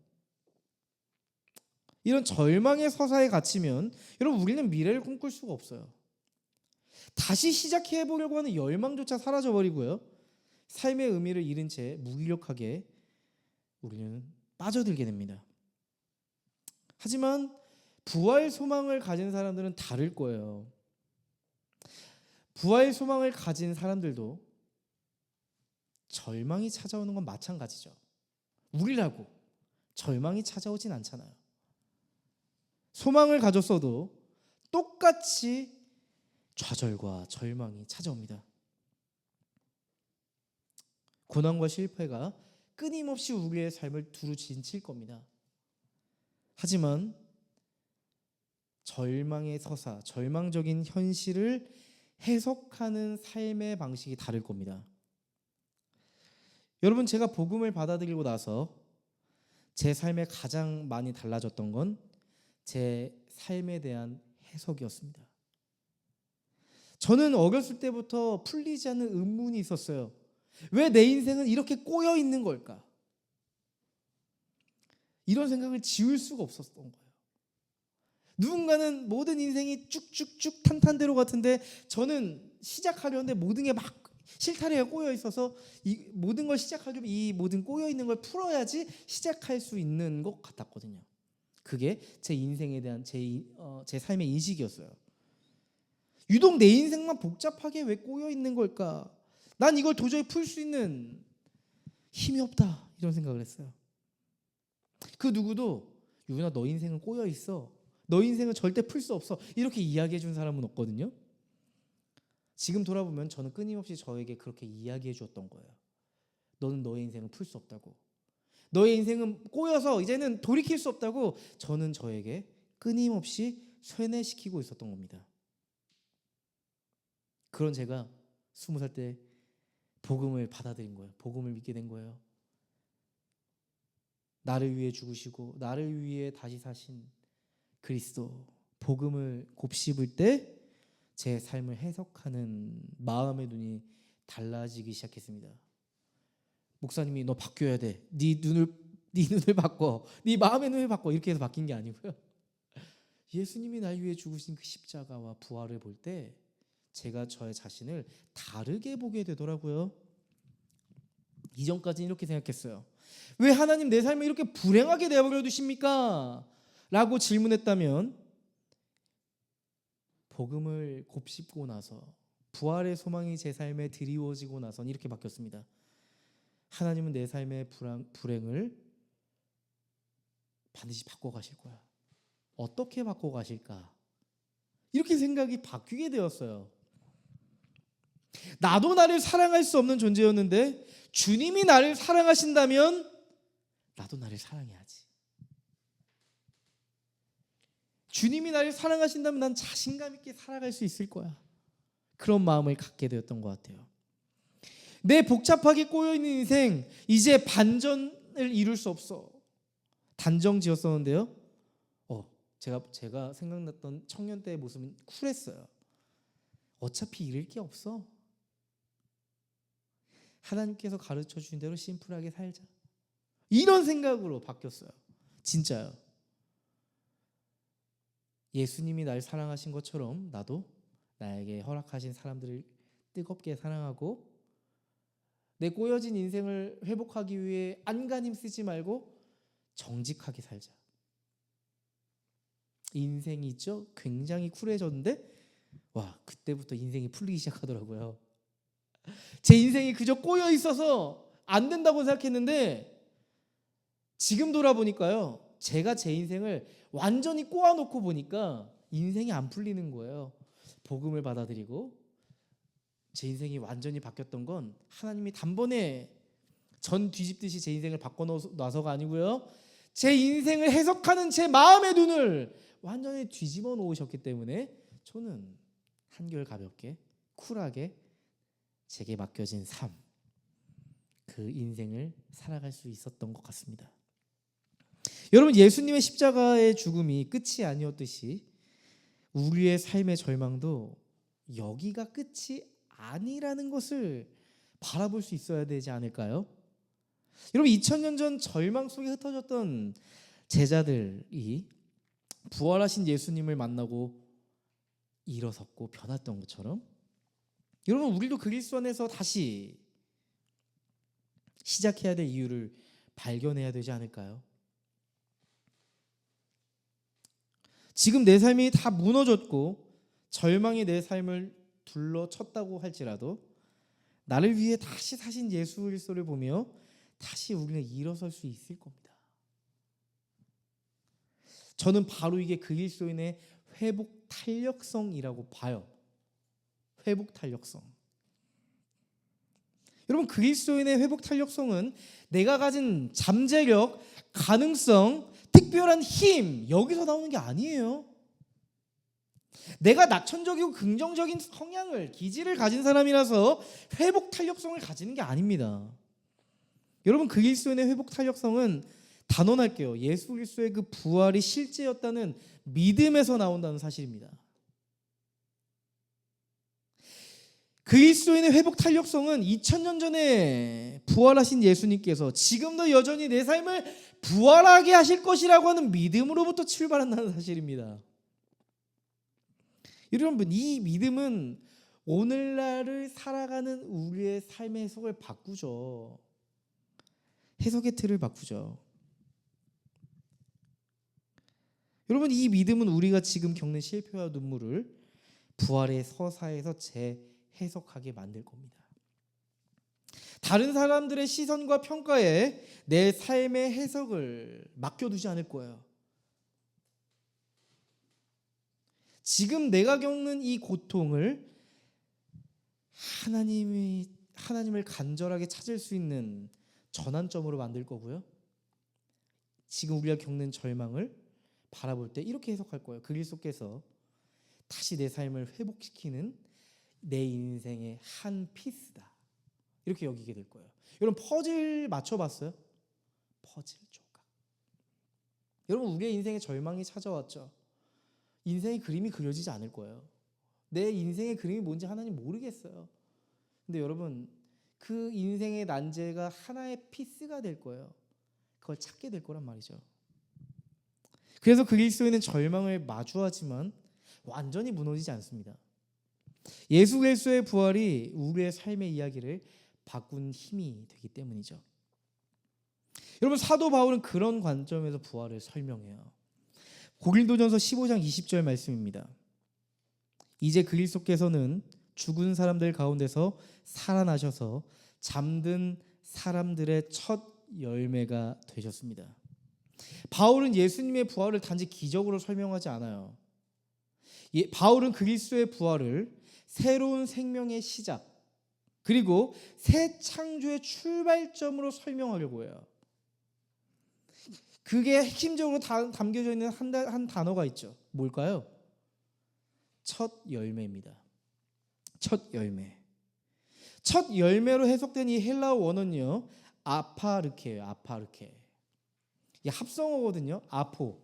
이런 절망의 서사에 갇히면 여러분 우리는 미래를 꿈꿀 수가 없어요. 다시 시작해 보려고 하는 열망조차 사라져 버리고요. 삶의 의미를 잃은 채 무기력하게 우리는 빠져들게 됩니다. 하지만 부활 소망을 가진 사람들은 다를 거예요. 부활 소망을 가진 사람들도 절망이 찾아오는 건 마찬가지죠. 우리라고 절망이 찾아오진 않잖아요. 소망을 가졌어도 똑같이 좌절과 절망이 찾아옵니다. 고난과 실패가 끊임없이 우리의 삶을 두루진칠 겁니다. 하지만 절망의 서사, 절망적인 현실을 해석하는 삶의 방식이 다를 겁니다. 여러분, 제가 복음을 받아들이고 나서 제 삶에 가장 많이 달라졌던 건 제 삶에 대한 해석이었습니다. 저는 어렸을 때부터 풀리지 않는 의문이 있었어요. 왜 내 인생은 이렇게 꼬여 있는 걸까? 이런 생각을 지울 수가 없었던 거예요. 누군가는 모든 인생이 쭉쭉쭉 탄탄대로 같은데 저는 시작하려는데 모든 게 막 실타래가 꼬여 있어서 이 모든 걸 시작하려면 이 모든 꼬여 있는 걸 풀어야지 시작할 수 있는 것 같았거든요. 그게 제 인생에 대한 제 삶의 인식이었어요. 유독 내 인생만 복잡하게 왜 꼬여 있는 걸까? 난 이걸 도저히 풀 수 있는 힘이 없다. 이런 생각을 했어요. 그 누구도 유나 너 인생은 꼬여 있어. 너 인생은 절대 풀 수 없어. 이렇게 이야기해 준 사람은 없거든요. 지금 돌아보면 저는 끊임없이 저에게 그렇게 이야기해 주었던 거예요. 너는 너의 인생을 풀 수 없다고. 너의 인생은 꼬여서 이제는 돌이킬 수 없다고 저는 저에게 끊임없이 쇠뇌시키고 있었던 겁니다. 그런 제가 20살 때 복음을 받아들인 거예요. 복음을 믿게 된 거예요. 나를 위해 죽으시고 나를 위해 다시 사신 그리스도, 복음을 곱씹을 때 제 삶을 해석하는 마음의 눈이 달라지기 시작했습니다. 목사님이 너 바뀌어야 돼. 네 눈을 바꿔. 네 마음의 눈을 바꿔. 이렇게 해서 바뀐 게 아니고요. 예수님이 날 위해 죽으신 그 십자가와 부활을 볼 때 제가 저의 자신을 다르게 보게 되더라고요. 이전까지는 이렇게 생각했어요. 왜 하나님 내 삶을 이렇게 불행하게 내버려 두십니까? 라고 질문했다면 복음을 곱씹고 나서 부활의 소망이 제 삶에 드리워지고 나선 이렇게 바뀌었습니다. 하나님은 내 삶의 불행을 반드시 바꿔가실 거야. 어떻게 바꿔가실까? 이렇게 생각이 바뀌게 되었어요. 나도 나를 사랑할 수 없는 존재였는데 주님이 나를 사랑하신다면 나도 나를 사랑해야지. 주님이 나를 사랑하신다면 난 자신감 있게 살아갈 수 있을 거야. 그런 마음을 갖게 되었던 것 같아요. 내 복잡하게 꼬여있는 인생, 이제 반전을 이룰 수 없어. 단정 지었었는데요. 제가 생각났던 청년 때의 모습은 쿨했어요. 어차피 잃을 게 없어. 하나님께서 가르쳐 주신 대로 심플하게 살자. 이런 생각으로 바뀌었어요. 진짜요. 예수님이 날 사랑하신 것처럼 나도 나에게 허락하신 사람들을 뜨겁게 사랑하고 내 꼬여진 인생을 회복하기 위해 안간힘 쓰지 말고 정직하게 살자. 인생이 있죠? 굉장히 쿨해졌는데 그때부터 인생이 풀리기 시작하더라고요. 제 인생이 그저 꼬여 있어서 안 된다고 생각했는데 지금 돌아보니까요, 제가 제 인생을 완전히 꼬아놓고 보니까 인생이 안 풀리는 거예요. 복음을 받아들이고 제 인생이 완전히 바뀌었던 건 하나님이 단번에 전 뒤집듯이 제 인생을 바꿔놔서가 아니고요, 제 인생을 해석하는 제 마음의 눈을 완전히 뒤집어 놓으셨기 때문에 저는 한결 가볍게 쿨하게 제게 맡겨진 삶, 그 인생을 살아갈 수 있었던 것 같습니다. 여러분, 예수님의 십자가의 죽음이 끝이 아니었듯이 우리의 삶의 절망도 여기가 끝이 아니라는 것을 바라볼 수 있어야 되지 않을까요? 여러분, 2000년 전 절망 속에 흩어졌던 제자들이 부활하신 예수님을 만나고 일어섰고 변했던 것처럼 여러분, 우리도 그리스도 안에서 다시 시작해야 될 이유를 발견해야 되지 않을까요? 지금 내 삶이 다 무너졌고 절망이 내 삶을 둘러쳤다고 할지라도 나를 위해 다시 사신 예수 그리스도를 보며 다시 우리는 일어설 수 있을 겁니다. 저는 바로 이게 그리스도인의 회복 탄력성이라고 봐요. 회복 탄력성. 여러분, 그리스도인의 회복 탄력성은 내가 가진 잠재력, 가능성, 특별한 힘, 여기서 나오는 게 아니에요. 내가 낙천적이고 긍정적인 성향을, 기질을 가진 사람이라서 회복 탄력성을 가지는 게 아닙니다. 여러분, 그리스도인의 회복 탄력성은 단언할게요. 예수 그리스도의 그 부활이 실제였다는 믿음에서 나온다는 사실입니다. 그리스도인의 회복 탄력성은 2000년 전에 부활하신 예수님께서 지금도 여전히 내 삶을 부활하게 하실 것이라고 하는 믿음으로부터 출발한다는 사실입니다. 여러분, 이 믿음은 오늘날을 살아가는 우리의 삶의 해석을 바꾸죠. 해석의 틀을 바꾸죠. 여러분, 이 믿음은 우리가 지금 겪는 실패와 눈물을 부활의 서사에서 재해석하게 만들 겁니다. 다른 사람들의 시선과 평가에 내 삶의 해석을 맡겨두지 않을 거예요. 지금 내가 겪는 이 고통을 하나님을 간절하게 찾을 수 있는 전환점으로 만들 거고요. 지금 우리가 겪는 절망을 바라볼 때 이렇게 해석할 거예요. 그리스도께서 다시 내 삶을 회복시키는 내 인생의 한 피스다. 이렇게 여기게 될 거예요. 여러분, 퍼즐 맞춰봤어요? 퍼즐 조각. 여러분, 우리의 인생에 절망이 찾아왔죠. 인생의 그림이 그려지지 않을 거예요. 내 인생의 그림이 뭔지 하나님 모르겠어요. 근데 여러분, 그 인생의 난제가 하나의 피스가 될 거예요. 그걸 찾게 될 거란 말이죠. 그래서 그리스도인은 절망을 마주하지만 완전히 무너지지 않습니다. 예수 그리스도의 부활이 우리의 삶의 이야기를 바꾼 힘이 되기 때문이죠. 여러분, 사도 바울은 그런 관점에서 부활을 설명해요. 고린도전서 15장 20절 말씀입니다. 이제 그리스도께서는 죽은 사람들 가운데서 살아나셔서 잠든 사람들의 첫 열매가 되셨습니다. 바울은 예수님의 부활을 단지 기적으로 설명하지 않아요. 바울은 그리스도의 부활을 새로운 생명의 시작, 그리고 새 창조의 출발점으로 설명하려고 해요. 그게 핵심적으로 담겨져 있는 한 단어가 있죠. 뭘까요? 첫 열매입니다. 첫 열매. 첫 열매로 해석된 이 헬라어 원어는요, 아파르케예요. 아파르케. 이 합성어거든요. 아포,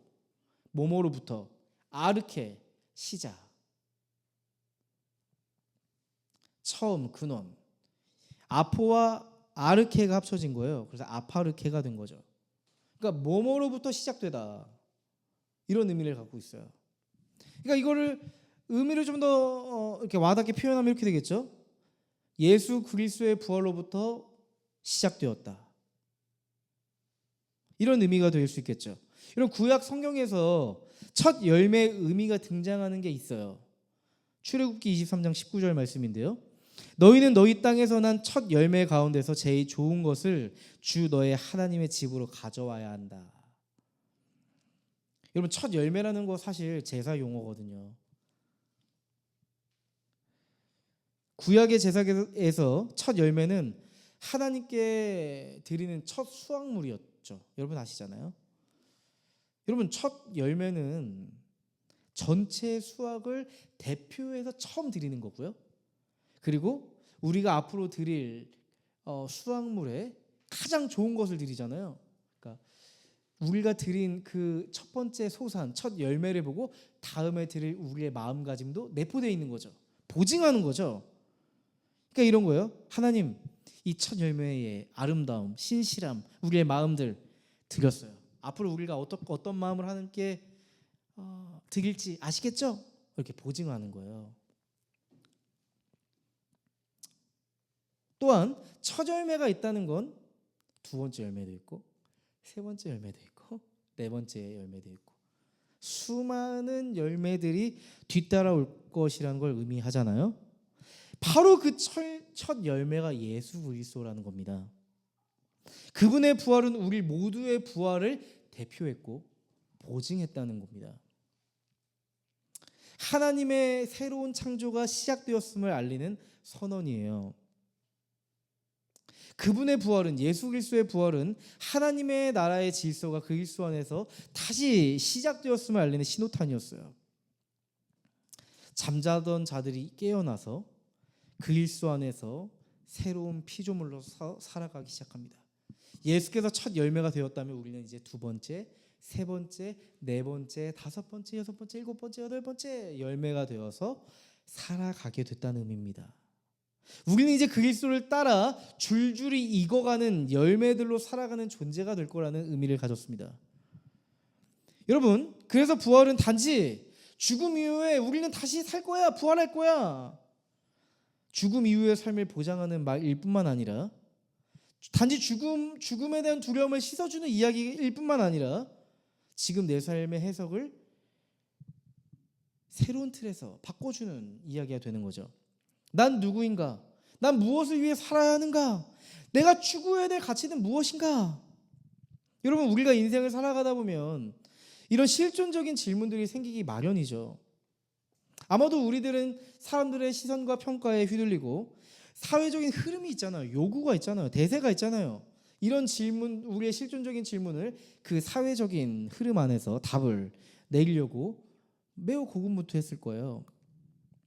뭐뭐로부터, 아르케, 시작. 처음, 근원. 아포와 아르케가 합쳐진 거예요. 그래서 아파르케가 된 거죠. 그러니까 뭐뭐로부터 시작되다, 이런 의미를 갖고 있어요. 그러니까 이거를 의미를 좀 더 이렇게 와닿게 표현하면 이렇게 되겠죠. 예수 그리스도의 부활로부터 시작되었다, 이런 의미가 될 수 있겠죠. 이런 구약 성경에서 첫 열매의 의미가 등장하는 게 있어요. 출애굽기 23장 19절 말씀인데요. 너희는 너희 땅에서 난 첫 열매 가운데서 제일 좋은 것을 주 너의 하나님의 집으로 가져와야 한다. 여러분, 첫 열매라는 거 사실 제사 용어거든요. 구약의 제사에서 첫 열매는 하나님께 드리는 첫 수확물이었죠. 여러분 아시잖아요. 여러분, 첫 열매는 전체 수확을 대표해서 처음 드리는 거고요. 그리고 우리가 앞으로 드릴 수확물에 가장 좋은 것을 드리잖아요. 그러니까 우리가 드린 그 첫 번째 소산, 첫 열매를 보고 다음에 드릴 우리의 마음가짐도 내포되어 있는 거죠. 보증하는 거죠. 그러니까 이런 거예요. 하나님, 이 첫 열매의 아름다움, 신실함, 우리의 마음들 드렸어요. 앞으로 우리가 어떤 마음을 하나님께 드릴지 아시겠죠? 이렇게 보증하는 거예요. 또한 첫 열매가 있다는 건 두 번째 열매도 있고, 세 번째 열매도 있고, 네 번째 열매도 있고, 수많은 열매들이 뒤따라올 것이라는 걸 의미하잖아요. 바로 그 첫 열매가 예수 그리스도라는 겁니다. 그분의 부활은 우리 모두의 부활을 대표했고 보증했다는 겁니다. 하나님의 새로운 창조가 시작되었음을 알리는 선언이에요. 그분의 부활은, 예수 그리스도의 부활은 하나님의 나라의 질서가 그리스도 안에서 다시 시작되었음을 알리는 신호탄이었어요. 잠자던 자들이 깨어나서 그리스도 안에서 새로운 피조물로 살아가기 시작합니다. 예수께서 첫 열매가 되었다면 우리는 이제 두 번째, 세 번째, 네 번째, 다섯 번째, 여섯 번째, 일곱 번째, 여덟 번째 열매가 되어서 살아가게 됐다는 의미입니다. 우리는 이제 그리스도를 따라 줄줄이 익어가는 열매들로 살아가는 존재가 될 거라는 의미를 가졌습니다. 여러분, 그래서 부활은 단지 죽음 이후에 우리는 다시 살 거야, 부활할 거야, 죽음 이후의 삶을 보장하는 말일 뿐만 아니라, 단지 죽음에 대한 두려움을 씻어주는 이야기일 뿐만 아니라, 지금 내 삶의 해석을 새로운 틀에서 바꿔주는 이야기가 되는 거죠. 난 누구인가? 난 무엇을 위해 살아야 하는가? 내가 추구해야 될 가치는 무엇인가? 여러분, 우리가 인생을 살아가다 보면 이런 실존적인 질문들이 생기기 마련이죠. 아마도 우리들은 사람들의 시선과 평가에 휘둘리고 사회적인 흐름이 있잖아요. 요구가 있잖아요. 대세가 있잖아요. 이런 질문, 우리의 실존적인 질문을 그 사회적인 흐름 안에서 답을 내리려고 매우 고군분투했을 거예요.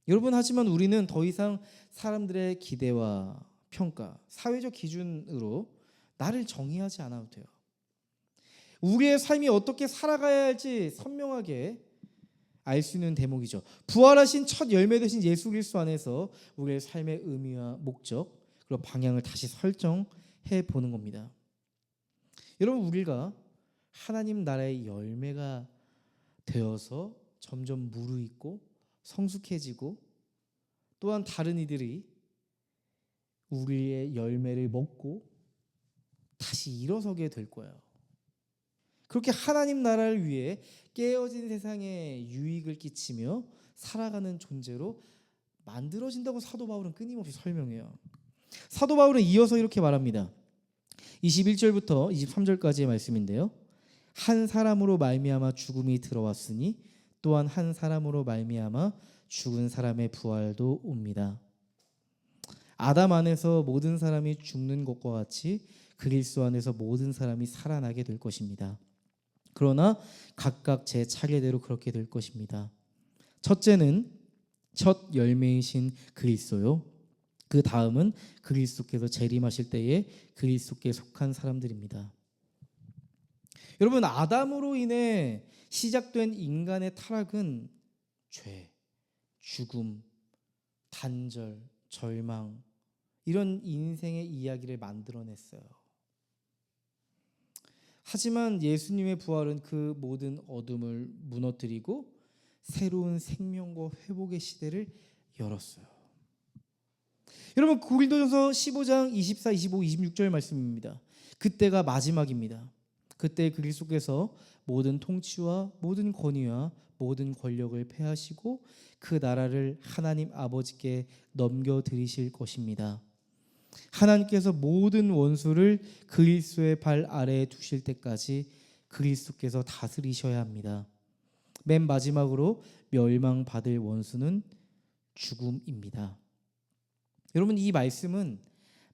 여러분, 하지만 우리는 더 이상 사람들의 기대와 평가, 사회적 기준으로 나를 정의하지 않아도 돼요. 우리의 삶이 어떻게 살아가야 할지 선명하게 알 수 있는 대목이죠. 부활하신 첫 열매 되신 예수 그리스도 안에서 우리의 삶의 의미와 목적, 그리고 방향을 다시 설정해 보는 겁니다. 여러분, 우리가 하나님 나라의 열매가 되어서 점점 무르익고 성숙해지고, 또한 다른 이들이 우리의 열매를 먹고 다시 일어서게 될 거예요. 그렇게 하나님 나라를 위해 깨어진 세상에 유익을 끼치며 살아가는 존재로 만들어진다고 사도 바울은 끊임없이 설명해요. 사도 바울은 이어서 이렇게 말합니다. 21절부터 23절까지의 말씀인데요. 한 사람으로 말미암아 죽음이 들어왔으니 또한 한 사람으로 말미암아 죽은 사람의 부활도 옵니다. 아담 안에서 모든 사람이 죽는 것과 같이 그리스도 안에서 모든 사람이 살아나게 될 것입니다. 그러나 각각 제 차례대로 그렇게 될 것입니다. 첫째는 첫 열매이신 그리스도요. 그 다음은 그리스도께서 재림하실 때에 그리스도께 속한 사람들입니다. 여러분, 아담으로 인해 시작된 인간의 타락은 죄, 죽음, 단절, 절망, 이런 인생의 이야기를 만들어냈어요. 하지만 예수님의 부활은 그 모든 어둠을 무너뜨리고 새로운 생명과 회복의 시대를 열었어요. 여러분, 고린도전서 15장 24, 25, 26절 말씀입니다. 그때가 마지막입니다. 그때 그리스도께서 모든 통치와 모든 권위와 모든 권력을 패하시고 그 나라를 하나님 아버지께 넘겨드리실 것입니다. 하나님께서 모든 원수를 그리스도의 발 아래에 두실 때까지 그리스도께서 다스리셔야 합니다. 맨 마지막으로 멸망받을 원수는 죽음입니다. 여러분, 이 말씀은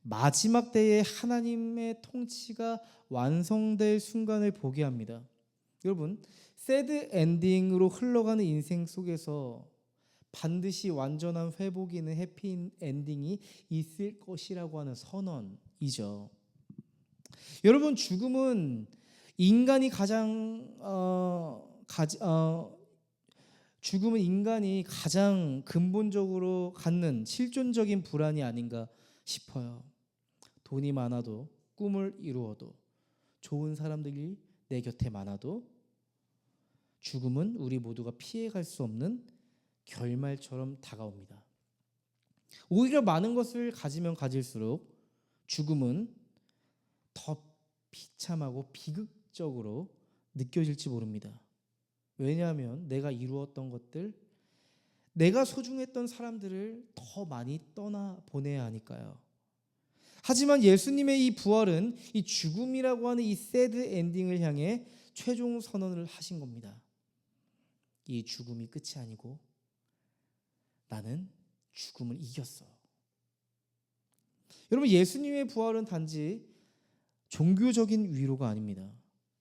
마지막 때에 하나님의 통치가 완성될 순간을 보게 합니다. 여러분, 새드 엔딩으로 흘러가는 인생 속에서 반드시 완전한 회복이 있는 해피 엔딩이 있을 것이라고 하는 선언이죠. 여러분, 죽음은 인간이 죽음은 인간이 가장 근본적으로 갖는 실존적인 불안이 아닌가 싶어요. 돈이 많아도, 꿈을 이루어도, 좋은 사람들이 내 곁에 많아도 죽음은 우리 모두가 피해갈 수 없는 결말처럼 다가옵니다. 오히려 많은 것을 가지면 가질수록 죽음은 더 비참하고 비극적으로 느껴질지 모릅니다. 왜냐하면 내가 이루었던 것들, 내가 소중했던 사람들을 더 많이 떠나보내야 하니까요. 하지만 예수님의 이 부활은 이 죽음이라고 하는 이 새드 엔딩을 향해 최종 선언을 하신 겁니다. 이 죽음이 끝이 아니고 나는 죽음을 이겼어. 여러분, 예수님의 부활은 단지 종교적인 위로가 아닙니다.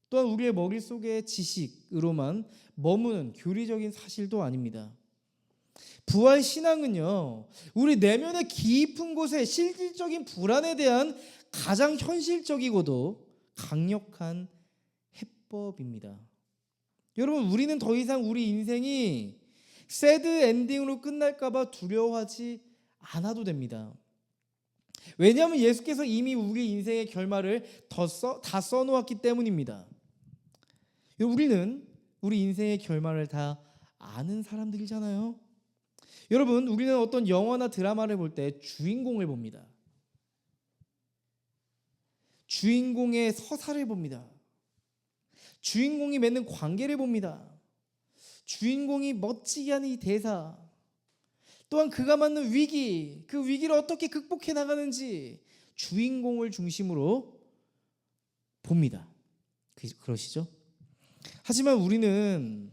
또한 우리의 머릿속의 지식으로만 머무는 교리적인 사실도 아닙니다. 부활 신앙은요, 우리 내면의 깊은 곳에 실질적인 불안에 대한 가장 현실적이고도 강력한 해법입니다. 여러분, 우리는 더 이상 우리 인생이 새드 엔딩으로 끝날까봐 두려워하지 않아도 됩니다. 왜냐하면 예수께서 이미 우리 인생의 결말을 다 써놓았기 때문입니다. 우리는 우리 인생의 결말을 다 아는 사람들이잖아요. 여러분, 우리는 어떤 영화나 드라마를 볼 때 주인공을 봅니다. 주인공의 서사를 봅니다. 주인공이 맺는 관계를 봅니다. 주인공이 멋지게 하는 이 대사, 또한 그가 맞는 위기, 그 위기를 어떻게 극복해 나가는지 주인공을 중심으로 봅니다. 그러시죠? 하지만 우리는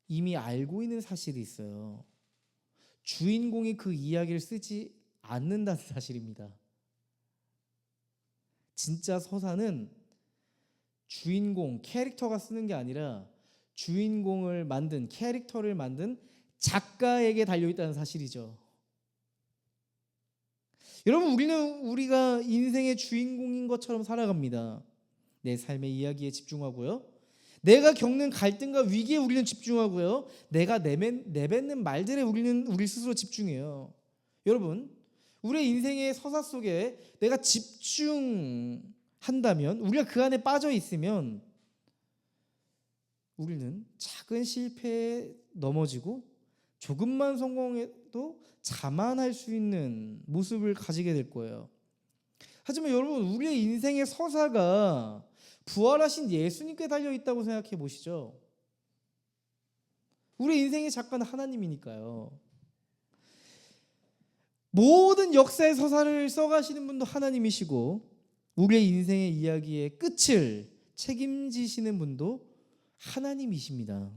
이미 알고 있는 사실이 있어요. 주인공이 그 이야기를 쓰지 않는다는 사실입니다. 진짜 서사는 주인공, 캐릭터가 쓰는 게 아니라 주인공을 만든, 캐릭터를 만든 작가에게 달려있다는 사실이죠. 여러분, 우리가 인생의 주인공인 것처럼 살아갑니다. 내 삶의 이야기에 집중하고요, 내가 겪는 갈등과 위기에 우리는 집중하고요, 내가 내뱉는 말들에 우리는 우리 스스로 집중해요. 여러분, 우리의 인생의 서사 속에 내가 집중한다면, 우리가 그 안에 빠져 있으면 우리는 작은 실패에 넘어지고 조금만 성공해도 자만할 수 있는 모습을 가지게 될 거예요. 하지만 여러분, 우리의 인생의 서사가 부활하신 예수님께 달려있다고 생각해 보시죠. 우리 인생의 작가는 하나님이니까요. 모든 역사의 서사를 써가시는 분도 하나님이시고, 우리의 인생의 이야기의 끝을 책임지시는 분도 하나님이십니다.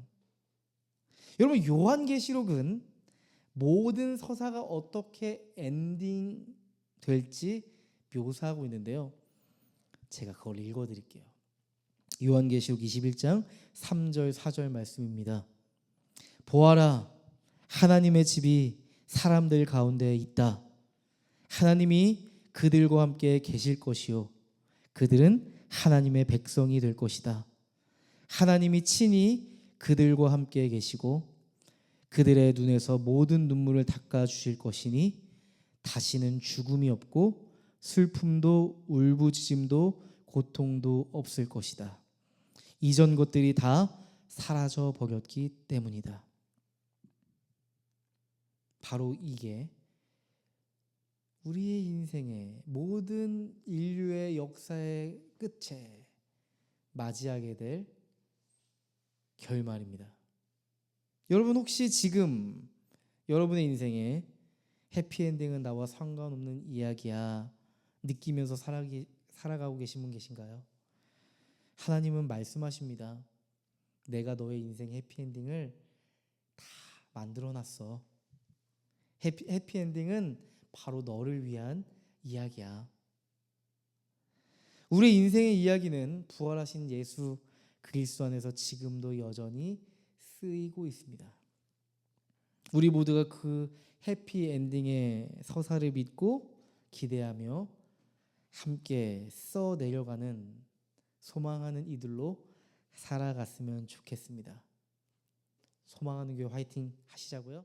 여러분, 요한계시록은 모든 서사가 어떻게 엔딩 될지 묘사하고 있는데요. 제가 그걸 읽어드릴게요. 요한계시록 21장 3절 4절 말씀입니다. 보아라, 하나님의 집이 사람들 가운데 있다. 하나님이 그들과 함께 계실 것이요, 그들은 하나님의 백성이 될 것이다. 하나님이 친히 그들과 함께 계시고 그들의 눈에서 모든 눈물을 닦아 주실 것이니 다시는 죽음이 없고 슬픔도 울부짖음도 고통도 없을 것이다. 이전 것들이 다 사라져 버렸기 때문이다. 바로 이게 우리의 인생의 모든 인류의 역사의 끝에 맞이하게 될 결말입니다. 여러분, 혹시 지금 여러분의 인생에 해피엔딩은 나와 상관없는 이야기야 느끼면서 살아가고 계신 분 계신가요? 하나님은 말씀하십니다. 내가 너의 인생 해피엔딩을 다 만들어놨어. 해피엔딩은 바로 너를 위한 이야기야. 우리 인생의 이야기는 부활하신 예수 그리스도 안에서 지금도 여전히 쓰이고 있습니다. 우리 모두가 그 해피엔딩의 서사를 믿고 기대하며 함께 써 내려가는 소망하는 이들로 살아갔으면 좋겠습니다. 소망하는 교회 화이팅 하시자고요.